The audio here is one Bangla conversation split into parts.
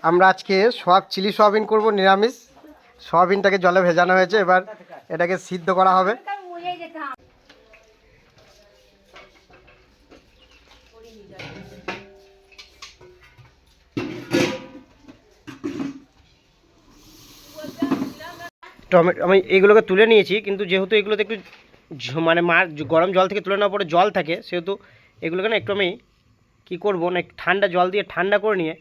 আমরা আজকে চিলি সোয়াবিন করব নিরামিষ। সোয়াবিনটাকে জলে ভেজানো হয়েছে, এবার এটাকে সিদ্ধ করা হবে। টমেটো আমি এগুলোকে তুলে নিয়েছি, কিন্তু যেহেতু এগুলোতে একটু মানে গরম জল থেকে তুলে নেওয়ার পরে জল থাকে, সেহেতু এগুলোকে না একটু আমি কী করবো না, ঠান্ডা জল দিয়ে ঠান্ডা করে নিয়ে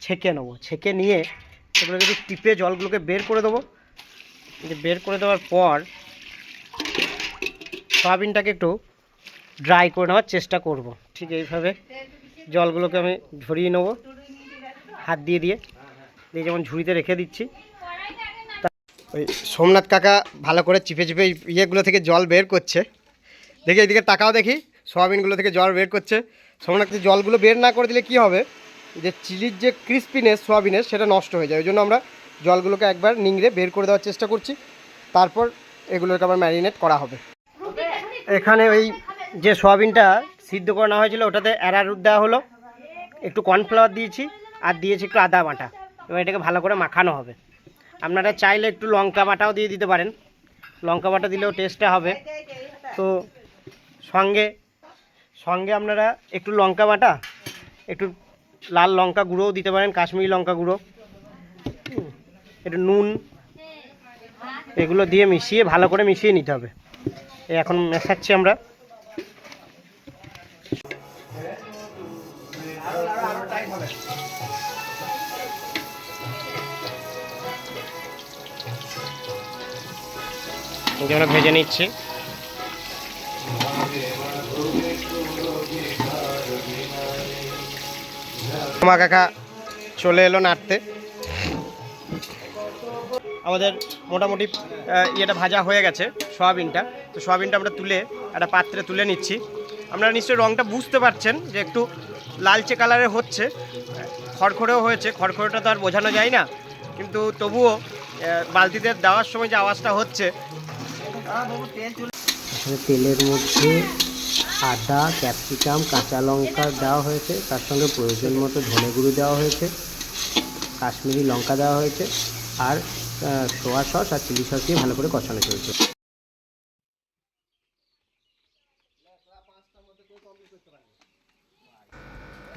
ছেঁকে নেবো। ছেঁকে নিয়ে এগুলোকে একটু টিপে জলগুলোকে বের করে দেবো। বের করে দেওয়ার পর সয়াবিনটাকে একটু ড্রাই করে নেওয়ার চেষ্টা করব। ঠিক এইভাবে জলগুলোকে আমি ঝরিয়ে নেব হাত দিয়ে দিয়ে যেমন ঝুড়িতে রেখে দিচ্ছি। ওই সোমনাথ কাকা ভালো করে চিপে চিপে ইয়েগুলো থেকে জল বের করছে। দেখি এইদিকে তাকাও, দেখি সোয়াবিনগুলো থেকে জল বের করছে। সোমনাথ জলগুলো বের না করে দিলে কি হবে, যে চিলির যে ক্রিস্পিনেস সোয়াবিনের সেটা নষ্ট হয়ে যায়। ওই জন্য আমরা জলগুলোকে একবার নিংড়ে বের করে দেওয়ার চেষ্টা করছি, তারপর এগুলোকে আবার ম্যারিনেট করা হবে। এখানে ওই যে সোয়াবিনটা সিদ্ধ করে নেওয়া হয়েছিল ওটাতে অ্যারারুট দেওয়া হলো, একটু কর্নফ্লাওয়ার দিয়েছি, আর দিয়েছি একটু আদা বাটা। এবার এটাকে ভালো করে মাখানো হবে। আপনারা চাইলে একটু লঙ্কা বাটাও দিয়ে দিতে পারেন, লঙ্কা বাটা দিলেও টেস্টটা হবে। তো সঙ্গে সঙ্গে আপনারা একটু লঙ্কা বাটা, একটু লাল লঙ্কা গুঁড়োও দিতে পারেন, কাশ্মীরি লঙ্কা গুঁড়ো, একটু নুন, এগুলো দিয়ে মিশিয়ে ভালো করে মিশিয়ে নিতে হবে। এখন মেশাচ্ছি আমরা। আমরা ভেজে নিচ্ছি। মা কাকা চলে এলো নাড়তে। আমাদের মোটামুটি ইয়েটা ভাজা হয়ে গেছে সয়াবিনটা। তো সয়াবিনটা আমরা তুলে একটা পাত্রে তুলে নিচ্ছি। আপনারা নিশ্চয়ই রঙটা বুঝতে পারছেন যে একটু লালচে কালারের হচ্ছে, খড়খড়েও হয়েছে। খড়খড়েটা তো আর বোঝানো যায় না, কিন্তু তবুও বালতিতে দেওয়ার সময় যে আওয়াজটা হচ্ছে। তেলের মধ্যে আদা, ক্যাপসিকাম, কাঁচা লঙ্কা দেওয়া হয়েছে, তার সঙ্গে প্রয়োজন মতো ধনে গুঁড়ো দেওয়া হয়েছে, কাশ্মীরি লঙ্কা দেওয়া হয়েছে, আর সোয়া সস আর চিলি সস দিয়ে ভালো করে কষানো চলছে।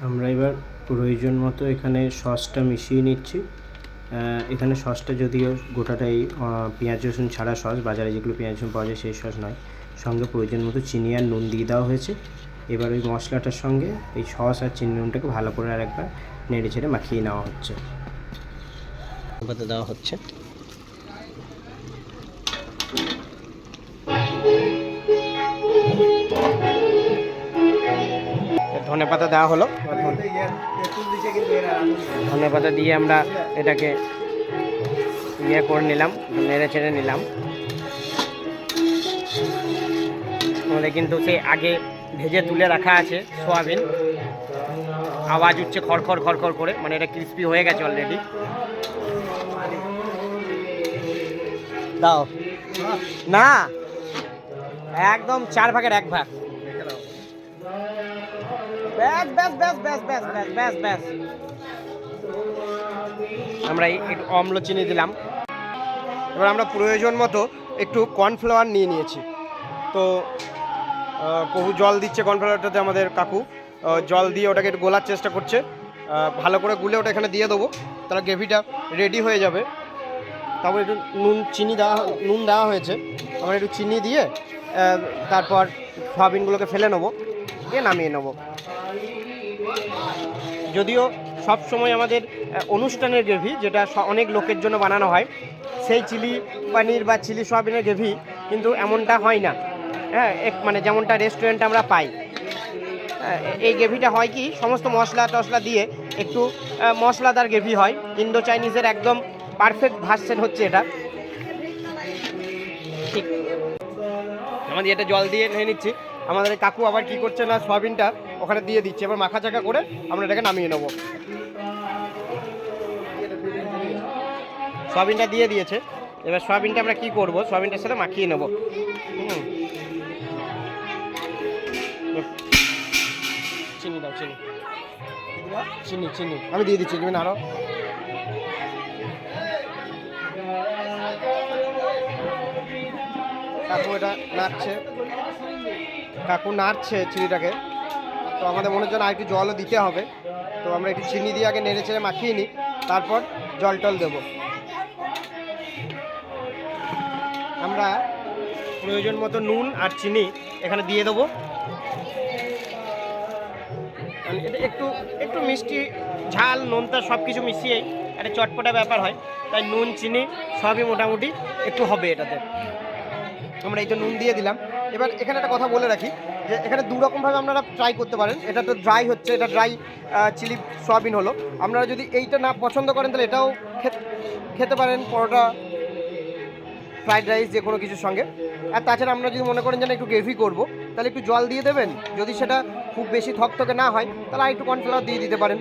আমরা এবার প্রয়োজন মতো এখানে সসটা মিশিয়ে নিচ্ছি। এখানে সসটা যদিও গোটাটাই পেঁয়াজ রসুন ছাড়া সস, বাজারে যেগুলো পেঁয়াজ রসুন পাওয়া যায় সেই সস নয়। সঙ্গে প্রয়োজন মতো চিনি আর নুন দিয়ে দেওয়া হয়েছে। এবার ওই মশলাটার সঙ্গে এই সস আর চিনি নুনটাকে ভালো করে আর একবার নেড়ে ছেড়ে মাখিয়ে নেওয়া হচ্ছে, দেওয়া হচ্ছে। ধনেপাতা দেওয়া হলো। ধনেপাতা দিয়ে আমরা এটাকে ইয়ে করে নিলাম, নেড়ে ছেড়ে নিলাম। আমাদের কিন্তু সেই আগে ভেজে তুলে রাখা আছে সোয়াবিন, আওয়াজ উঠছে খড়খড় খড়খড় করে, মানে এটা ক্রিস্পি হয়ে গেছে অলরেডি। দাও না, একদম 4 ভাগের 1 ভাগ। ব্যাস ব্যাস ব্যাস ব্যাস ব্যাস ব্যাস ব্যাস ব্যাস। আমরা একটু অম্ল চিনি দিলাম। এবার আমরা প্রয়োজন মতো একটু কর্নফ্লাওয়ার নিয়ে নিয়েছি। তো বহু জল দিচ্ছে কর্নফ্লাওয়ারটাতে আমাদের কাকু, জল দিয়ে ওটাকে একটু গোলার চেষ্টা করছে। ভালো করে গুলে ওটা এখানে দিয়ে দেবো, তাহলে গ্রেভিটা রেডি হয়ে যাবে। তারপর একটু নুন দেওয়া হয়েছে। আমরা একটু চিনি দিয়ে তারপর সয়াবিনগুলোকে ফেলে নেবো, দিয়ে নামিয়ে নেবো। যদিও সব সময় আমাদের অনুষ্ঠানের গ্রেভি, যেটা অনেক লোকের জন্য বানানো হয়, সেই চিলি পনির বা চিলি সয়াবিনের গ্রেভি কিন্তু এমনটা হয় না। হ্যাঁ, মানে যেমনটা রেস্টুরেন্টে আমরা পাই। এই গ্রেভিটা হয় কি, সমস্ত মশলা টশলা দিয়ে একটু মশলাদার গ্রেভি হয়। ইন্দো চাইনিজের একদম পারফেক্ট ভার্সন হচ্ছে এটা। ঠিক আমাদের এটা জল দিয়ে নিয়ে নিচ্ছি। আমাদের কাকু আবার কি করছে না, সয়াবিনটা ওখানে দিয়ে দিচ্ছে। এবার মাখা চাকা করে আমরা এটাকে নামিয়ে নেব। সয়াবিনটা দিয়ে দিয়েছে, এবার সয়াবিনটা আমরা কি করব, সয়াবিনটার সাথে মাখিয়ে নেব। চিনি দাও, চিনি চিনি চিনি আমি দিয়ে দিচ্ছি, তুমি আরও কাকু এটা নাড়ছে, কাকু নাড়ছে চিনিটাকে। তো আমাদের মনে হচ্ছে না একটু জলও দিতে হবে। তো আমরা একটু চিনি দিয়ে আগে নেড়ে চেড়ে মাখিয়ে নিই, তারপর জল টল দেবো। আমরা প্রয়োজন মতো নুন আর চিনি এখানে দিয়ে দেবো। এটা একটু একটু মিষ্টি ঝাল নোনতা সব কিছু মিশিয়েই একটা চটপটা ব্যাপার হয়, তাই নুন চিনি সবই মোটামুটি একটু হবে এটাতে। আমরা এই তো নুন দিয়ে দিলাম। এবার এখানে একটা কথা বলে রাখি যে এখানে দু রকমভাবে আপনারা ট্রাই করতে পারেন। এটা তো ড্রাই হচ্ছে, এটা ড্রাই চিলি সয়াবিন হলো। আপনারা যদি এইটা না পছন্দ করেন তাহলে এটাও খেতে পারেন, পরোটা ফ্রাইড রাইস যে কোনো কিছুর সঙ্গে। আর তাছাড়া আমরা যদি মনে করেন যে একটু গ্রেভি করবো, তাহলে একটু জল দিয়ে দেবেন। যদি সেটা খুব বেশি থকথকে না হয় তাহলে আর একটু কর্নফ্লাওয়ার দিয়ে দিতে পারেন।